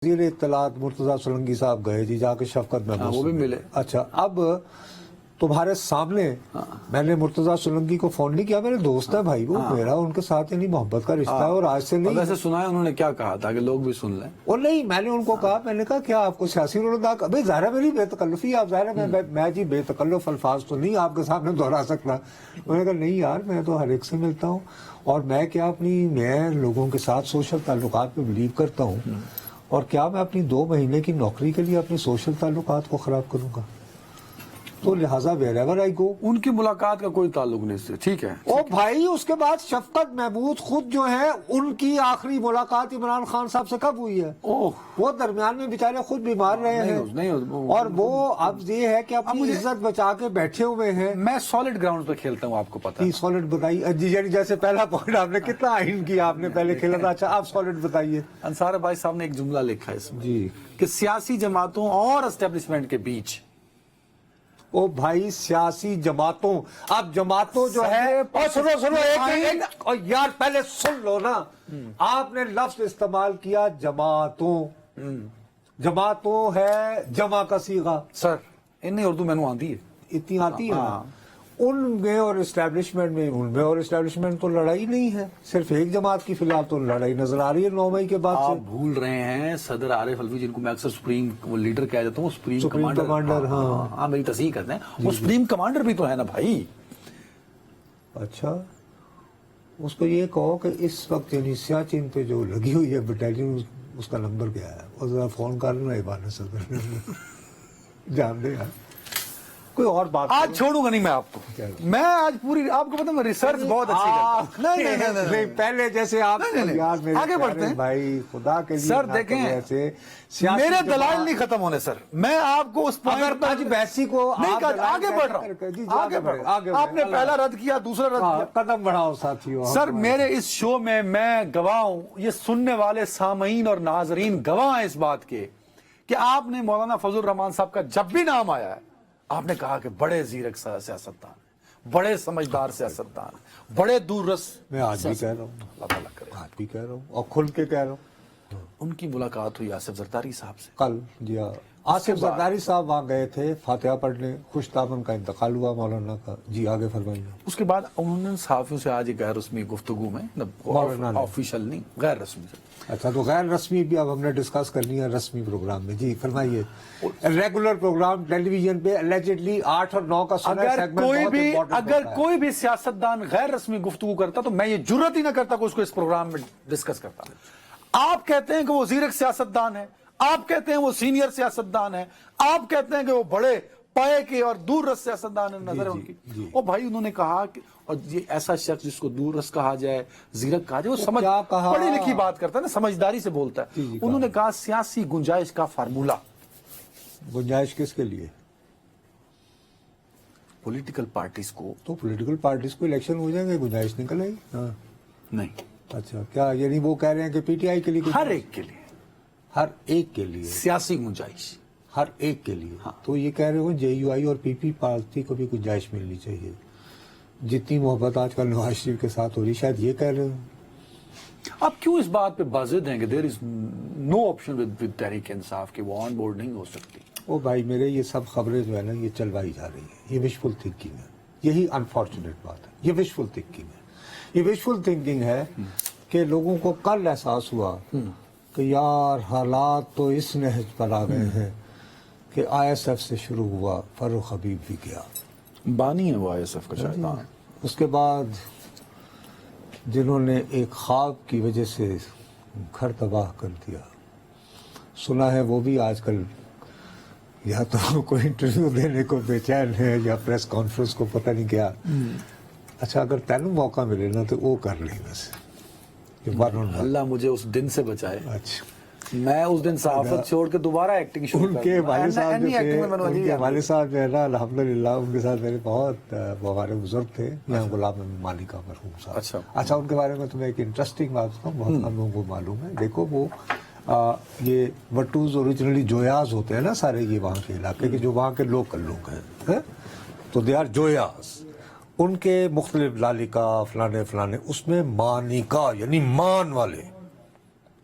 وزیر اطلاعات مرتضیٰ سولنگی صاحب گئے جی، جا کے شفقت محمود وہ بھی ملے۔ اچھا، اب تمہارے سامنے میں نے مرتضیٰ سولنگی کو فون نہیں کیا، میرے دوست ہے بھائی، وہ میرا ان کے ساتھ یعنی محبت کا رشتہ ہے اور آج سے نہیں۔ ویسے سنا ہے انہوں نے کیا کہا تاکہ لوگ بھی سن لیں؟ اور نہیں، میں نے ان کو کہا، میں نے کہا کیا آپ کو سیاسی رونق؟ بھائی ظاہر ہے میری بے تکلفی، آپ ظاہر ہے میں جی بے تکلف الفاظ تو نہیں آپ کے سامنے دہرا سکتا۔ انہوں نے کہا نہیں یار، میں تو ہر ایک سے ملتا ہوں اور میں لوگوں کے ساتھ سوشل تعلقات پہ بلیو کرتا ہوں، اور کیا میں اپنی 2 مہینے کی نوکری کے لیے اپنی سوشل تعلقات کو خراب کروں گا؟ تو لہٰذا wherever I go۔ ان کی ملاقات کا کوئی تعلق نہیں سے، ٹھیک ہے۔ او بھائی، اس کے بعد شفقت محمود خود جو ہے، ان کی آخری ملاقات عمران خان صاحب سے کب ہوئی ہے؟ وہ درمیان میں بیچارے خود بیمار رہے ہیں اور وہ اب یہ ہے کہ اپنی عزت بچا کے بیٹھے ہوئے ہیں۔ میں سالڈ گراؤنڈ پہ کھیلتا ہوں، آپ کو پتا ہے۔ سالڈ بتائیے جی، یعنی جیسے پہلا پوائنٹ آپ نے کتنا آئین کیا، آپ نے پہلے کھیلا تھا۔ اچھا، آپ سالڈ بتائیے۔ انصار بھائی صاحب نے ایک جملہ لکھا ہے اس میں جی کہ سیاسی جماعتوں اور اسٹیبلشمنٹ کے بیچ، او بھائی سیاسی جماعتوں، اب جماعتوں جو ہے، سنو ایک یار پہلے سن لو نا، آپ نے لفظ استعمال کیا جماعتوں، جماعتوں ہے جمع کا صیغہ۔ سر انہیں اردو میں نے آتی ہے، اتنی آتی ہے ان میں اور اسٹیبلشمنٹ میں، ان میں اور اسٹیبلشمنٹ تو لڑائی نہیں ہے، صرف ایک جماعت کی فی الحال تو لڑائی نظر آ رہی ہے 9 مئی کے بعد سے۔ آپ بھول رہے ہیں صدر عارف الوی، جن کو میں اکثر سپریم لیڈر کہہ دیتا ہوں، سپریم کمانڈر، ہاں میری تصحیح کرتے ہیں، وہ سپریم کمانڈر بھی تو ہے نا بھائی۔ اچھا، اس کو یہ کہو کہ اس وقت یعنی سیاچن پہ جو لگی ہوئی ہے بٹالین، اس کا نمبر کیا ہے؟ اور ذرا فون کر لینا ایوان صدر، جان دے یار۔ کوئی اور بات آج چھوڑوں گا نہیں میں آپ کو، میں آج پوری آپ کو پتا میں ریسرچ بہت اچھی کرتا ہوں۔ نہیں، پہلے جیسے آپ آگے بڑھتے ہیں بھائی، خدا کے لیے سر دیکھیں، میرے دلائل نہیں ختم ہونے سر، میں آپ کو اس پوائنٹ پر بیسی کو آگے بڑھ رہا ہوں۔ آپ نے پہلا رد کیا، دوسرا رد کیا، قدم بڑھاؤ ساتھیو۔ سر میرے اس شو میں گواہ ہوں، یہ سننے والے سامعین اور ناظرین گواہ ہیں اس بات کے کہ آپ نے مولانا فضل الرحمان صاحب کا جب بھی نام آیا ہے، آپ نے کہا کہ بڑے زیرک سیاستدان، بڑے سمجھدار سیاستدان، بڑے دور رس۔ میں آج بھی کہہ رہا ہوں، اللہ تعالیٰ کرے، آج بھی کہہ رہا ہوں اور کھل کے کہہ رہا ہوں۔ ان کی ملاقات ہوئی آصف زرداری صاحب سے کل، جی ہاں، آصف زرداری صاحب وہاں گئے تھے فاتحہ پڑھنے، خوش دامن کا انتقال ہوا مولانا کا۔ جی آگے فرمائیے۔ اس کے بعد انہوں نے صحافیوں سے آج ایک غیر رسمی گفتگو میں، آفیشل نہیں، غیر رسمی سے۔ اچھا، تو غیر رسمی بھی اب ہم نے ڈسکس کرنی ہے رسمی پروگرام میں۔ جی فرمائیے۔ ریگولر پروگرام ٹیلی ویژن پہ اللیجڈلی 8 اور 9 کا اگر کوئی بھی سیاستدان غیر رسمی گفتگو کرتا تو میں یہ جرت ہی نہ کرتا کہ اس کو اس پروگرام میں ڈسکس کرتا۔ آپ کہتے ہیں کہ وہ زیرک سیاستدان ہے، آپ کہتے ہیں وہ سینئر سیاستدان ہے، آپ کہتے ہیں کہ وہ بڑے پائے کے اور دور رس سیاستدان نظر ہے ان کی۔ اور بھائی انہوں نے کہا کہ اور یہ ایسا شخص جس کو دور رس کہا جائے، زیرک کہا جائے، وہ پڑھی لکھی بات کرتا ہے نا، سمجھداری سے بولتا ہے۔ انہوں نے کہا سیاسی گنجائش کا فارمولہ۔ گنجائش کس کے لیے؟ پولیٹیکل پارٹیز کو۔ تو پولیٹیکل پارٹیز کو الیکشن ہو جائیں گے، گنجائش نکل آئی؟ نہیں۔ اچھا، کیا یعنی وہ کہہ رہے ہیں کہ پی ٹی آئی کے لیے؟ ہر ایک کے لیے، ہر ایک کے لیے سیاسی گنجائش، ہر ایک کے لیے۔ تو یہ کہہ رہے ہو جے یو آئی اور پی پی پارٹی کو بھی گنجائش ملنی چاہیے، جتنی محبت آج کل نواز شریف کے ساتھ ہو رہی، شاید یہ کہہ رہے ہوں۔ آپ کیوں اس بات پہ بازد ہیں کہ دیر از no option with Tehreek Insaf کہ وہ آن بورڈ نہیں ہو سکتی؟ او بھائی میرے، یہ سب خبریں جو ہے نا، یہ چلوائی جا رہی ہیں، یہ وشفل تھنکنگ ہے، یہی انفارچونیٹ بات ہے، یہ وشفل تھنکنگ ہے۔ یہ وشفل تھنکنگ ہے کہ لوگوں کو کل احساس ہوا کہ یار حالات تو اس نہج پر آ گئے ہیں کہ آئی ایس ایف سے شروع ہوا، فاروق حبیب بھی گیا، بانی ہے وہ آئی ایس ایف کا شاید۔ اس کے بعد جنہوں نے ایک خواب کی وجہ سے گھر تباہ کر دیا، سنا ہے وہ بھی آج کل یا تو کوئی انٹرویو دینے کو بے چین ہے یا پریس کانفرنس کو پتہ نہیں کیا۔ اچھا، اگر تینوں موقع ملے نا تو وہ کر لیں ویسے، اللہ مجھے اس دن سے بچائے۔ اچھا، میں اس دن صحافت چھوڑ کے دوبارہ ایکٹنگ شروع ان کے والد صاحب جو ہے نا، الحمدللہ ان کے ساتھ میرے بہت ہمارے بزرگ تھے، یہاں غلام مانی کا مرحوم صاحب۔ اچھا، ان کے بارے میں تمہیں ایک انٹرسٹنگ بات بتاؤں، بہت کم لوگوں کو معلوم ہے۔ دیکھو وہ یہ وٹوز اوریجنلی جویاز ہوتے ہیں نا سارے، یہ وہاں کے علاقے کے جو وہاں کے لوکل لوگ ہیں، تو دے آر جویاز۔ ان کے مختلف لالکا فلانے فلانے، اس میں مانیکا یعنی مان والے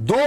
2